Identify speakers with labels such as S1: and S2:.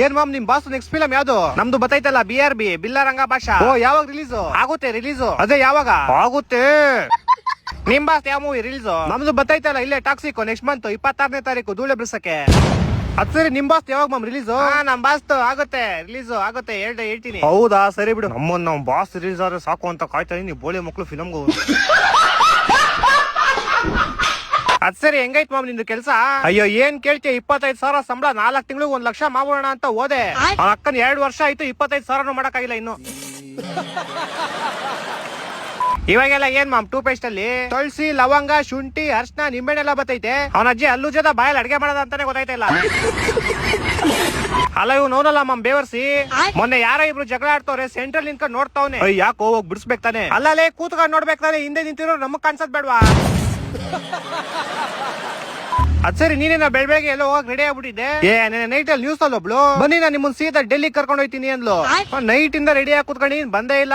S1: ಏನ್ ಮಾಮ್ ನಿಮ್ boss next film ಯಾವ್ದು? ನಮ್ದು ಬತ್ತೈತಲ್ಲ BRB ಬಿಲ್ಲಾರಂಗ ಭಾಷಾ. ಓ ಯಾವಾಗ ರಿಲೀಸ್ ಆಗುತ್ತೆ? ರಿಲೀಸ್ ಅದೇ ಯಾವಾಗ ಆಗುತ್ತೆ? ನಿಮ್ ಬಾಸ್ ಯಾವ ಮೂವಿ ರಿಲೀಸ್? ನಮ್ದು ಬತ್ತೈತಲ್ಲ ಇಲ್ಲೇ ಟಾಕ್ಸಿಕ್ ನೆಕ್ಸ್ಟ್ ಮಂತ್ 26ನೇ ತಾರೀಕು ಧೂಳೆ ಬಿಡ್ಸಕ್ಕೆ. ಅದ್ ಸರಿ ನಿಮ್ ಬಾಸ್ ಯಾವಾಗ ಮಾಮ್ ರಿಲೀಸ್? ನಮ್ ಬಾಸ್ ಆಗುತ್ತೆ ರಿಲೀಸ್ ಆಗುತ್ತೆ ಹೇಳ್ತೀನಿ. ಹೌದಾ ಸರಿ ಬಿಡು. ನಮ್ ಬಾಸ್ ರಿಲೀಸ್ ಆದ್ರೆ ಸಾಕು ಅಂತ ಕಾಯ್ತಾ ಇದೀನಿ. ಬೋಳಿ ಮಕ್ಳು ಫಿಲಮ್ಗೂ. ಅದ್ ಸರಿ ಹೆಂಗೈತ್ ಮಾಮ್ ನಿಂದು ಕೆಲ್ಸ? ಅಯ್ಯೋ ಏನ್ ಕೇಳ್ತೀಯ, 25,000 ಸಂಬಳ, 4 ತಿಂಗಳಿಗೆ 1 ಲಕ್ಷ ಮಾಡೋಣ ಅಂತ ಹೋದೆ. ಅವ್ನ ಅಕ್ಕನ್ 2 ವರ್ಷ ಆಯ್ತು, 25,000 ಮಾಡಕ್ಕಾಗಿಲ್ಲ ಇನ್ನು. ಇವಾಗೆಲ್ಲ ಏನ್ ಮಾಮ್ ಟೂತ್ ಪೇಸ್ಟ್ ಅಲ್ಲಿ ತುಳಸಿ, ಲವಂಗ, ಶುಂಠಿ, ಅರ್ಶನ, ನಿಂಬೆಣ್ಣೆಲ್ಲ ಬತ್ತೈತೆ. ಅವನ ಅಜ್ಜಿ ಅಲ್ಲೂ ಜೊತೆ ಬಾಯಲ್ಲಿ ಅಡ್ಗೆ ಮಾಡೋದ ಅಂತಾನೆ ಗೊತ್ತಾಯ್ತಾ ಇಲ್ಲ. ಅಲ್ಲ ಇವ್ ನೋನಲ್ಲ ಮಾಮ್ ಬೇವರ್ಸಿ. ಮೊನ್ನೆ ಯಾರೋ ಇಬ್ರು ಜಗಳ ಆಡ್ತವ್ರೆ, ಸೆಂಟ್ರಲ್ ನಿಂತ್ಕೊಂಡು ನೋಡ್ತಾವ್ನೆ. ಯಾಕೋ ಹೋಗ್ ಬಿಡಿಸ್ಬೇಕು ತಾನೆ? ಅಲ್ಲೇ ಕೂತ್ಕೊಂಡು ನೋಡ್ಬೇಕು ತಾನೆ, ಹಿಂದೆ ನಿಂತಿರೋ ನಮಗ್ ಕಾಣಿಸೋದ್ ಬೇಡ್ವಾ? ಅದ್ ಸರಿ ನೀನೇನ ಬೆಳಗ್ಗೆ ಎಲ್ಲ ಹೋಗಕ್ ರೆಡಿ ಆಗ್ಬಿಟ್ಟಿದ್ದೆ. ನೈಟ್ ಅಲ್ಲಿ ನ್ಯೂಸ್ ಅಲ್ಲಿ ಒಬ್ಳು ಬನ್ನಿ ನಾನು ನಿಮ್ಮನ್ ಸೀದಾ ಡೆಲ್ಲಿ ಕರ್ಕೊಂಡು ಹೋಯ್ತೀನಿ ಅಂದ್ಲು. ನೈಟ್ ಇಂದ ರೆಡಿ ಆಗಿ ಕೂತ್ಕೊಂಡು ಬಂದೇ ಇಲ್ಲ.